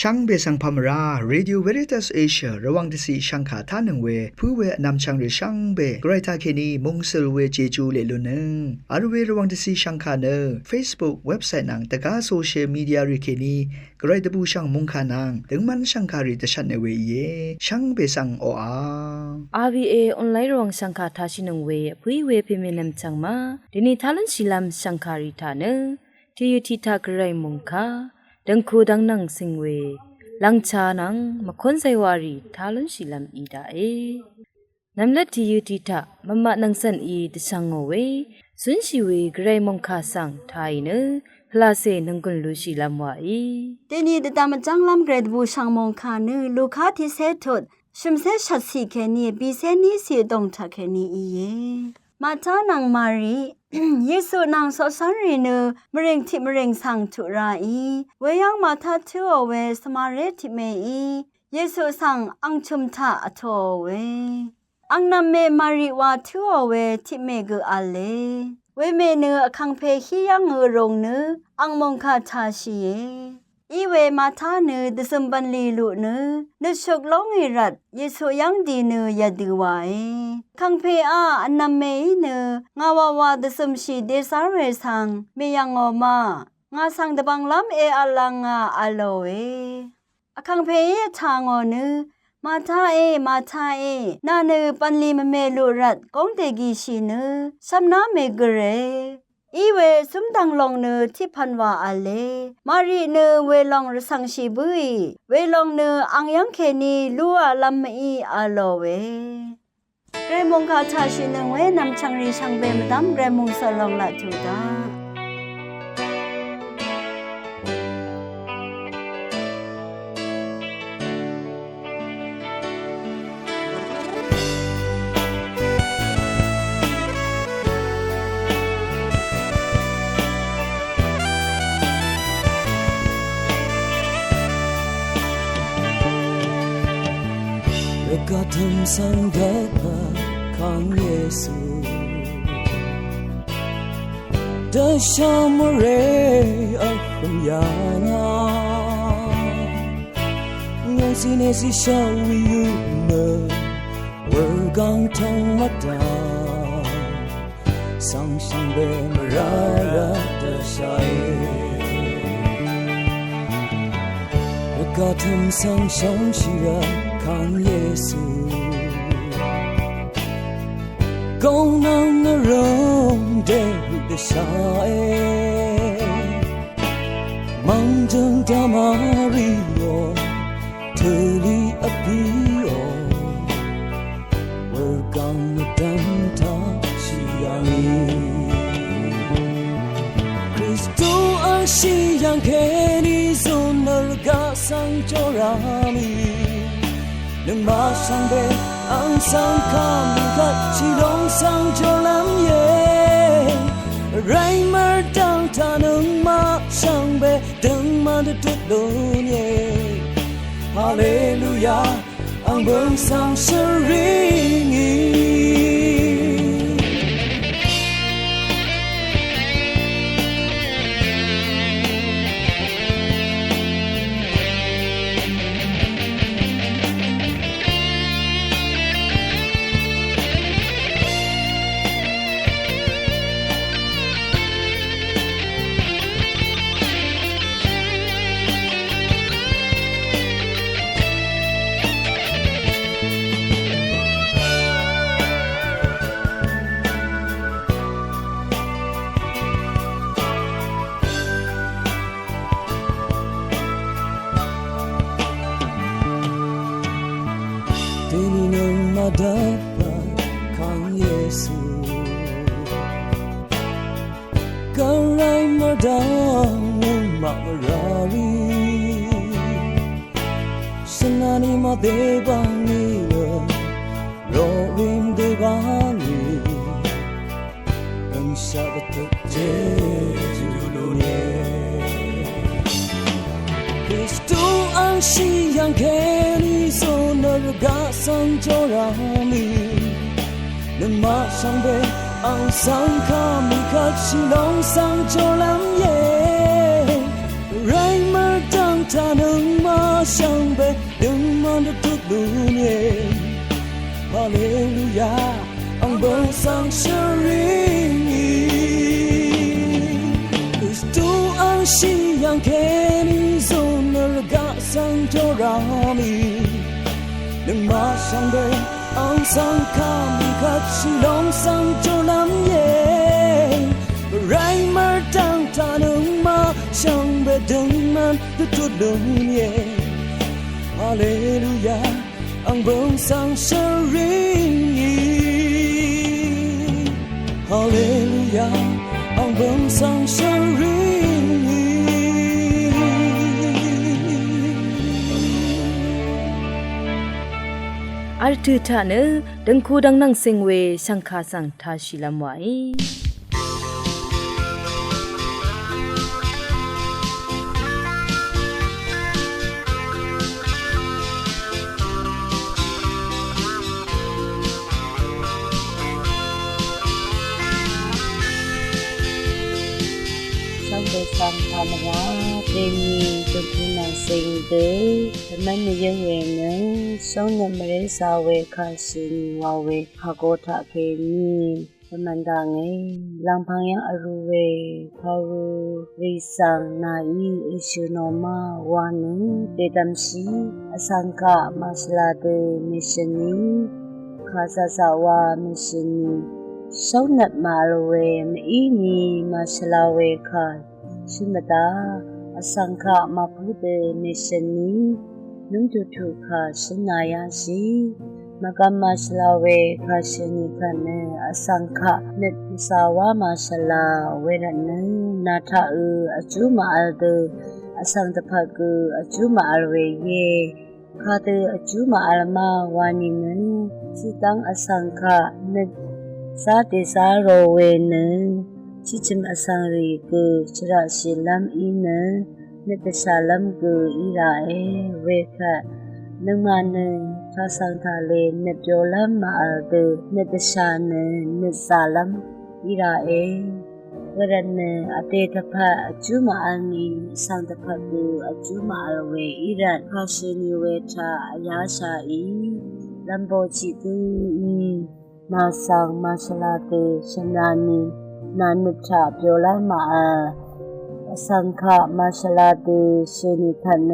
ช่างเบสังพามราเรดิโอเวริตัสเอเชียระวังที่สีช่างขาท่าหนึ่งเวผู้เวนำช่างหรือช่างเบไกรทาเคนีมงเซลเวเจจูเลลุนึงอาร์เวระวังที่สีช่างขาเนอ Facebook เว็บไซต์นังตะกาโซเชียลมีเดียริเคนีไกรตะบูช่างมงขานังถึงมันช่างขาริตชันในเวเยช่างเบสังโออา RVA ออนไลน์ระวังช่างขาท่าชินงเวผู้เวพิเมนำช่างมาเดนิทาลันชิลามช่างขาริทาเนที่อยู่ที่ทากไรมงคาดังคูดังนังสิงเวลังชานังมาคนไซวารีทาลันชิลามอีดาเอนำเล็ดที่อยู่ที่ทามะมะนังสันอีดช่างเวสุนชิเวไกรมงคาสังไทยเนพลาเซนังกุลลุชิลามวาอีเดนีดตามจังลำเกรดบูช่างมงคาเนลูกค้าที่เซทุดชิมเซชัดสีแค่นี้บีเซนี้สีดงทักแค่นี้อีเยมาจ้านางมารีเยซูนางสอสันรีเนมะเร็งที่มะเร็งสังทุราอีเวยังมาทัดทัวเวสมาเรติเมอีเยซูสังอังชุมทาอโทเวอังนำเมมารีวาทัวเวติเมกอาเลเวเมเนอคังเพฮียังเงรงเนอังมงคาทาชีเยอีเวมาทาเนดสมบันลีลุเนนชกลงอิรัดเยซูยังดีเนยาดูไวคังเพอาอันนำเมเนงาวาวาดสมชีเดซาเรสังเมยังอมางาสังดบังลำเออลังงาอโลเวคังเพยทางอเนมาทานาเนปันลีมเมลุรัดกงเตกีชีเนสัมนาเมเกเรอีเวสุมดังลองเนที่พันวาอาเลมารีเนเวลองรสังชีบุยเวลองเนอังยังเคนีลัวลำอีอาโลเวเกรมงคาชาชินงเวนำชังรีชังเบมดำเกรมงสลองละจุดาก็ทำสังเกตของเยซูเดินชมเรอัคมยานาเงาสีเนสีชาวิยูเนเวอร์กังทงมัดดาสังสังเบมราระเดชัยก็ทำสังสังชีระของเยซูกงนังนรงเดดชาเอมังจังตามาริโอเธอลีอภิโอเวอร์กังมดัมทาชิยานีคริสตูอาชิยังเคนิโซนลกาสังจรามี能马上被昂上看看起龙上就蓝夜ไรมาดังท่านึงมาช่างเบดังมา的ทุกโลเยฮาเลลูยาอังเบิงสังสริงีดับของเยซูก็ไรมาดังมาราลีสนานิมาเดบังนีโรริมเดบังนีอันชาบตเจจูโลเนคริสตูอังชียังแค่นี้โซนรกาสังจรามี能马上被昂上卡米卡西龙上就蓝夜ไรมาดัง他能马上被人们的吐露念，哈利路亚，昂本上神灵。都安息阳看你走那个上就让你能马上被昂上看你看是龙上就让耶ไรมาดังตาหนึ่งมาช่างเบ็ดดึงมันดุดดุดเย่ฮาเลลูยาอังบงสังเชริฮาเลลูยาอังบงสังเชริอาร์ตุทานะดังคูดังนังเซงเวสังคาสังทาชิลามไวสังธรรมราเตมีจนทุนังเซงเดธรรมนิยเวนะสองนมเรสาเวคาสินวาเวภาโกทะเคนีธรรมันดาเงลังพังยังอรูเวภารูริสังนาอีอิชุโนมาวานุเตตัมสีอสังฆะมัสลาเตมิชนีคาสะสาวามิชนีสองนัดมาลเวมอีนีมัสลาเวคาชิมตาอสังฆะมาพุเตมิชนีนุ่งจุทุขาชนายาสีมกามาสลาเวคาชนิคันเนอสังฆะเนตสาวามาสลาเวรันเนนาทาอจุมาอัลเดอสังตภะกอจุมาอัลเวเยคาเตอจุมาอัลมาวานิเนสิตังอสังฆะเนสาติสาโรเวเนชิจิมอสังรีกอชราชิลัมอีเนเนตชาลัมกออีราเอเวคะนึงมาเนทาสังทาเลเนเปียวลัมมาอัลเดเนตชาเนเนสาลัมอีราเอเวรันเนอเตทะภะอจุมาอันนีสังตภะกออจุมาอัลเวอีรันคาชินิเวทาอยาชาอีลัมโบจิตุอีนาสังมาสลาเตชนานีนานุชาเปียวลัมมาสังฆะมาสลาเตชนิคันเน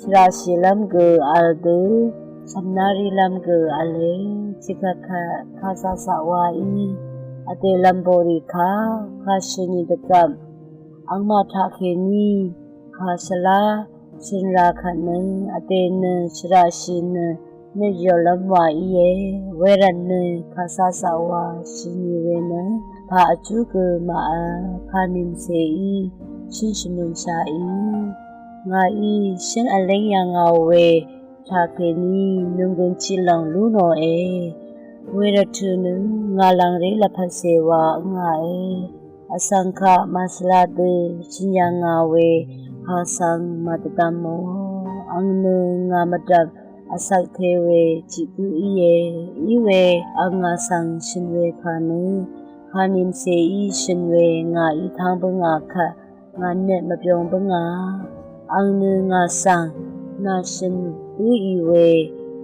ชราชิลัมกออัลเดสัมนาริลัมกออัลเลจิกะคะคาสะสาวาอีอเตลัมโบริคาคาชนิตกัมอังมาทะเคนีคาสลาชินราคันเนอเตเนชราชินเนยลัมวาอีเยเวรันเนคาสะสาวาชินิเวนะพาอจุกมาคานิมเซอีชินชมุนชาอีงาอีชินอเลยังงาเวทาเคนีนุงกุนชิลังลูโนเอเวรทุนงาลังเรลพัสเสวางาเออสังฆะมาสลาเตชิญญางาเวหาสังมัตตะโมอังเนงามดับอสักเทเวจิตุอีเยอีเวอังาสังชินเวคานุคานิมเซอีชินเวงาอีทางบงาคะงานเน็ตมาเปียงบงาอังเนงาสังนาชินอุอีเว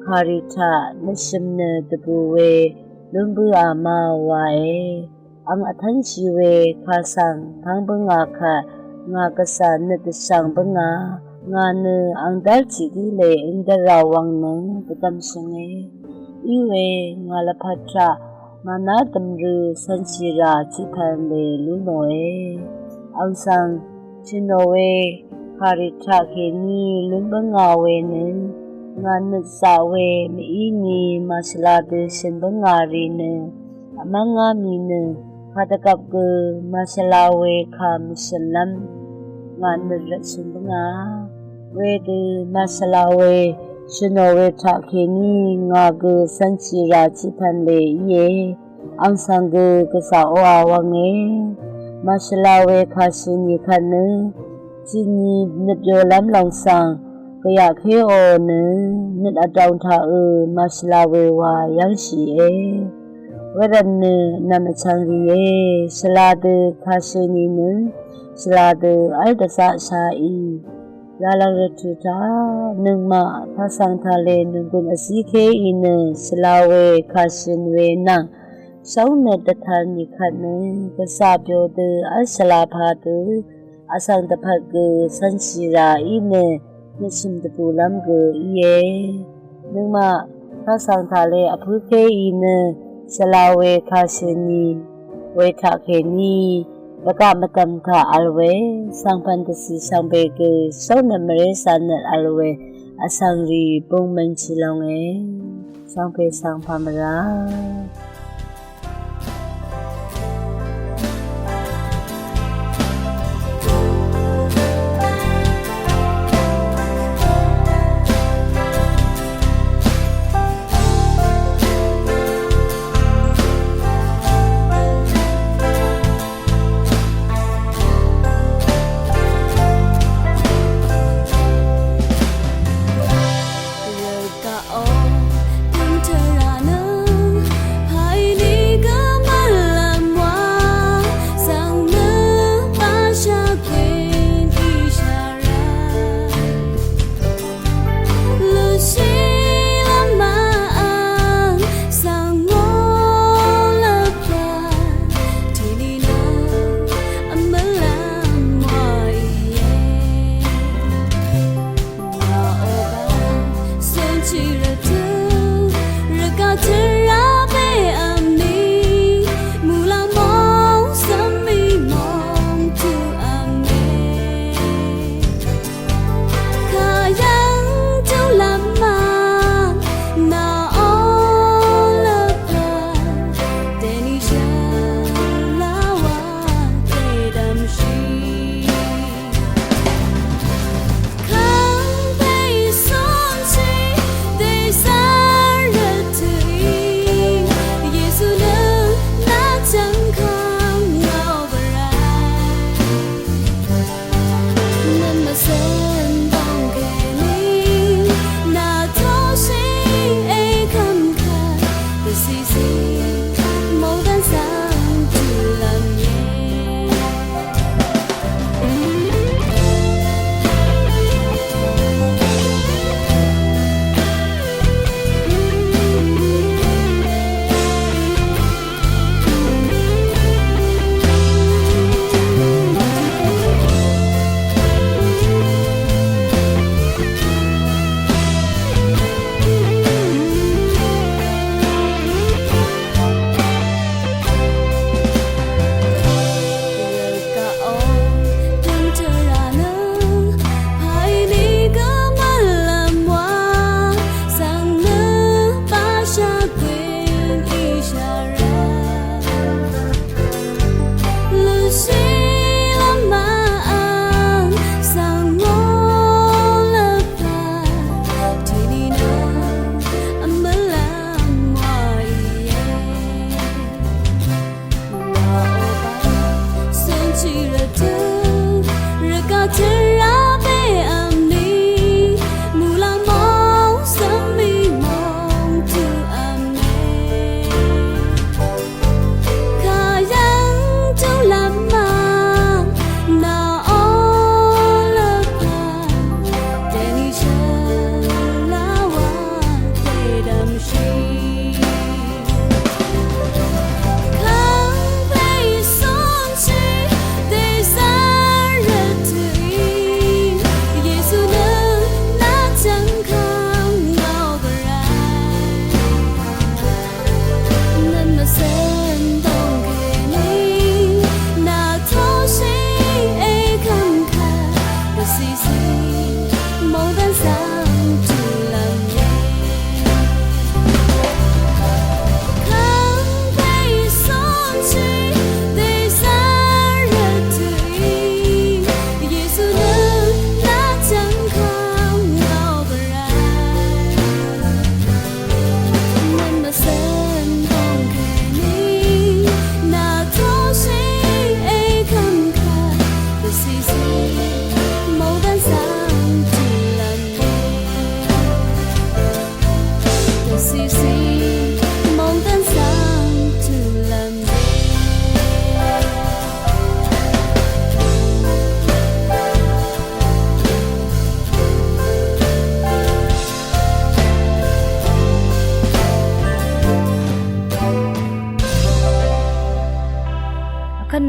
คาริทะนชิมเนตบูเวลุมบุอามาวาเออังอทันชีเวคาสังทางบงาคะงากษาเนตสังบงางานเนอังดัลจิกิเลอินดราวังเนปตัมสงเออีเวงาลพัทระมานาตัมรุสันชิราจิคันเลลุโนเออังสังชิโนเวคาริทะเคนีลุมบงาเวเนงานนสาเวมีอีนีมาสลาเดชินบงารีเนอมังงามีเนคาตกับกมาสลาเวคามิชลัมงานนรชินบงาเวดมาสลาเวชิโนเวทะเคนีงาเกสันชิราจิพันเลเยอังสังเกกษาโออาวังเอมาสลาเวคาชินีคันเนจินีนเปียวลัมลองสังกะยะเคโอเนนิดอดาวทามาสลาเววายังชีเอเวรันเนนามชังรีเอสลาเดคาชินีเนสลาเดอัลตะสะชาอี လာလာရထူတာနုံမဖဆန်ထားလေနုံကွန်အစီခေအင်းနဲ့ဆလာဝဲခါရှင်ဝဲနန်းစောင်းနဲ့တထာနိခတ်နဲ့ကစားပြောတဲ့အဆလာဖာတူအဆန်တဖတ်ကဆန်စီရာအင်းနဲ့မစင်တပူလမ်ကယေနုံမဖဆန်ထားလေအဖုခေအင်းနဲ့ဆလာဝဲခါရှင်နီဝဲထခေနီဘကမတမ်ခအလဝဲစံဖန်တစီစံဘေကစောနမရေဆန်အလဝဲအစံရီပုံမန်ချီလောင်းငယ်စံဖေစံဖမရာဖ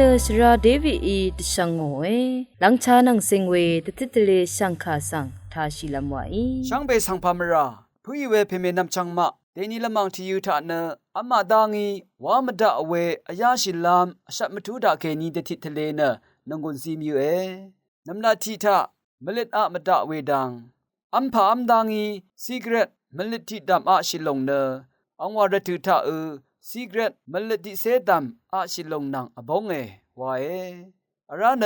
เนสราเดวิอีตชังโงเอลังชานังสิงเวตติตเลสังคาสังทาชิลามวาอี ช่างเบสังพามราผู้ยเวเพเมนำจังมะเดนีละมังที่ยูทาเนอามาดางีวามดาเวอายาชิลามชัดมทุดาเกนีเดติทะเลเนนงกุนซีมิวเอนำนาทีทามลิดอะมดาเวดังอัมพาอัมดางีซีเกรตมลิดที่ดำอาชิลงเนอังวารตุทาซีเกรตมลิดที่เซดำอาชิลงนังอบงวาอาราเน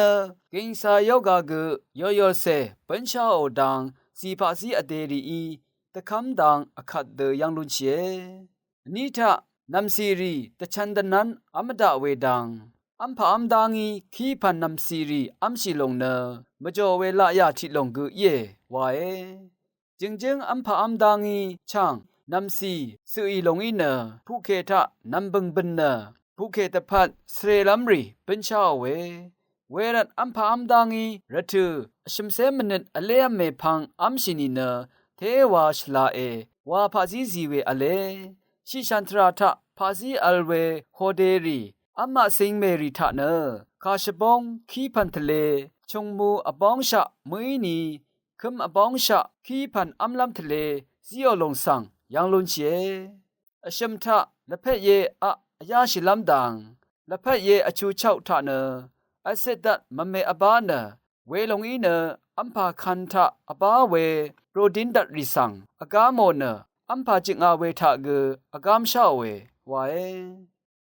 กิงสายกากยอยอเซปัญชาโอดังสีภาษีอเดรีตะคำดังอคัดเดยังลุนเชนิทะนำซีรีตะชันดนันอมดาเวดังอัมพาอัมดางีขีพันนำซีรีอัมชิลงเนมจ่อเวลายาทิลงกุเยวาจึงอัมพาอัมดางีช่างนำซีสุอีลงอีเนผู้เคทะนำบึงบึนเนผู้เคตพัดเสรลัมรีเป็นชาวเวรันอัมพาอัมดางีรัตุชิมเซมนิดอเลยเมพังอัมชินีเนเทวาชลาเอวาพาซีซีเวอเลชิชันทราทะพาซีอัลเวโฮเดรีอัมมาสิงเมรีทะเนคาชบงขีพันทะเลชงมูอบองชะมุยนีคึมอบองชะขีพันอัมลัมทะเลซิโอลงสังยังลุนเชอชิมทะละเพเยอะยาชิลัมดังละเพเยอชูเช่าทะเนอเซดัดมะเมอบาเนเวลงอีเนอัมพาคันทะอบาเวโรดินดัดริสังอากาโมเนอัมพาจิงอาเวทะเกอากามชาเววา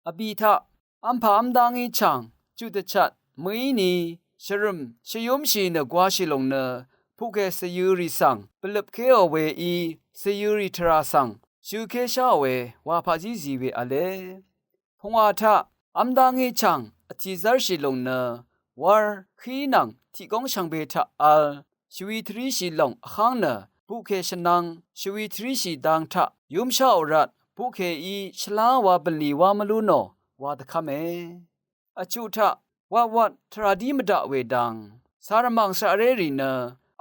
อบีทะอัมพาอัมดังอีชังจุดชัดมุยนีชรุมชยุมชีเนกวาชิลงเนผู้เคสยูริสังปลบเคอเวอีสยูริทราสังชูเคชาเววาพาจิซีเวอเลพงวาทะอัมดังอีชังอธิซาร์ชิลงเนวาร์ขีนังที่กองช่างเบทะอัลชวีทรีชีลงข้างเนผู้เคชนังชวีทรีชีดังทะยุมชาอรัดผู้เคอีชลาวาบลีวามลูโนวาตะคาเมอจุทะวัดทราดีมดาเวดังสารมังสาเรรีเน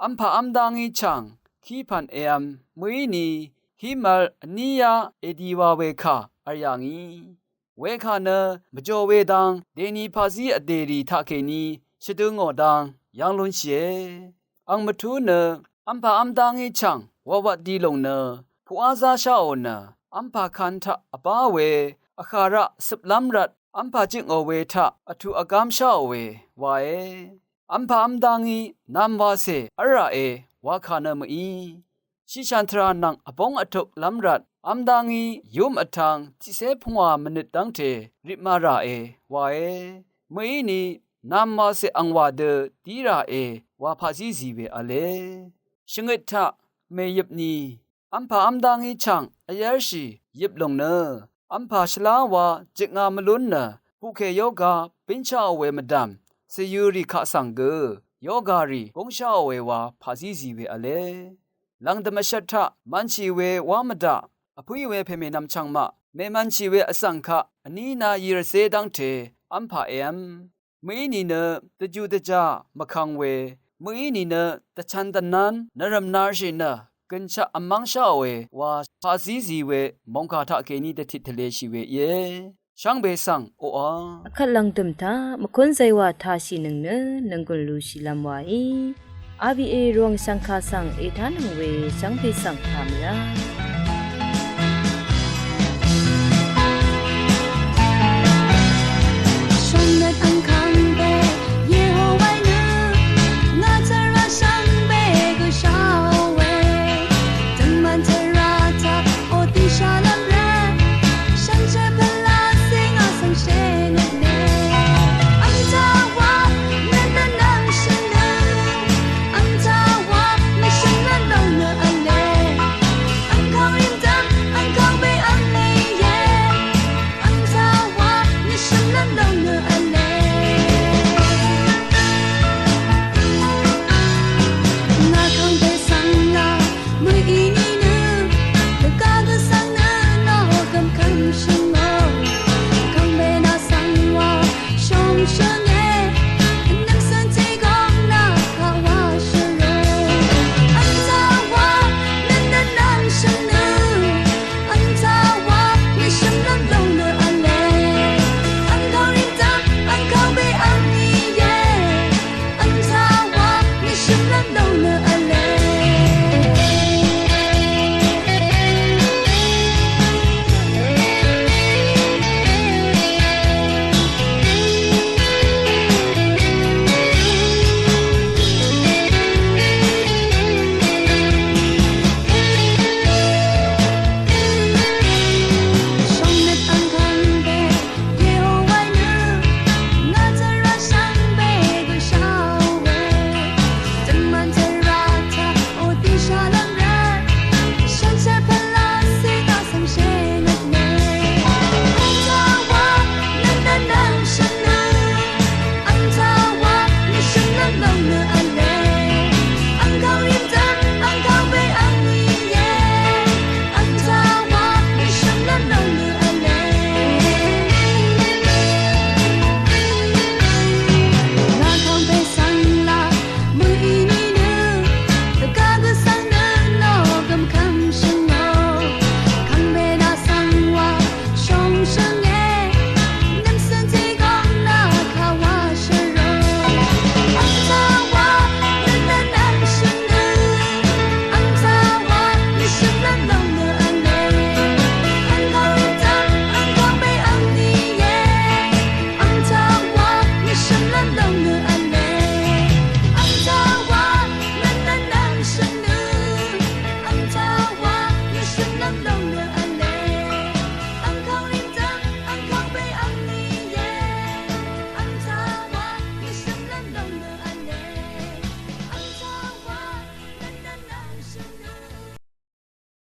อัมพาอัมดังอีชังขีพันมุยนีฮิมัลนิยาเอดีวาเวคาอายังอีเวคาเนมจ่อเวดังเดนีภาษีอเดรีทะเคนีชะดุงอดังยังลุนเชอังมทุเนอัมพาอัมดังอีชังวัดดีลงเนผู้อาซาชาโอเนอัมพาคันทะอบาเวอาคาระสิบลัมรัดอัมพาจิงโอเวทะอทุอากามชาเววาอัมพาอัมดังอีนามวาเซอะระวาคาเนมอีชิชันทรานังอบงอทุลัมรัดอัมดังอียุมอทังจิเซพงวามนิดดังเทริมาระวามุยนีนามวาเซอังวาเดตีระวาพาซีซีเวอเลชงเกทะเมยบนีอัมพาอัมดังอีชังอายาชียิบลงเนอัมพาชลาวาจิงามลุนเนผู้เคโยกาปินชาเวมดัมเซยูริคาสังเกโยการีกงชาเววาพาซีซีเวอเลลังดมชัตทะมันชีเววามดาอภุยเวเพเมนำชังมะเมมันชีเวอสังคะอันนี้นายีรเซดังเทอัมพามุยนีเนตะจูตะจามะคังเวมุยนีเนตะชันตะนันนรมนาชิเนกันชะอมังชาเววาภาซีซีเวมงคาทะเกนีตะทิทะเลชีเวช่างเบสังโออาอคัลลังตุมทามะคุนไซวาทาชินึงเนนังกุลลูชิลัมวาอีอาบีเอรวงสังคาสังเอทานังเวช่างเบสังทามรา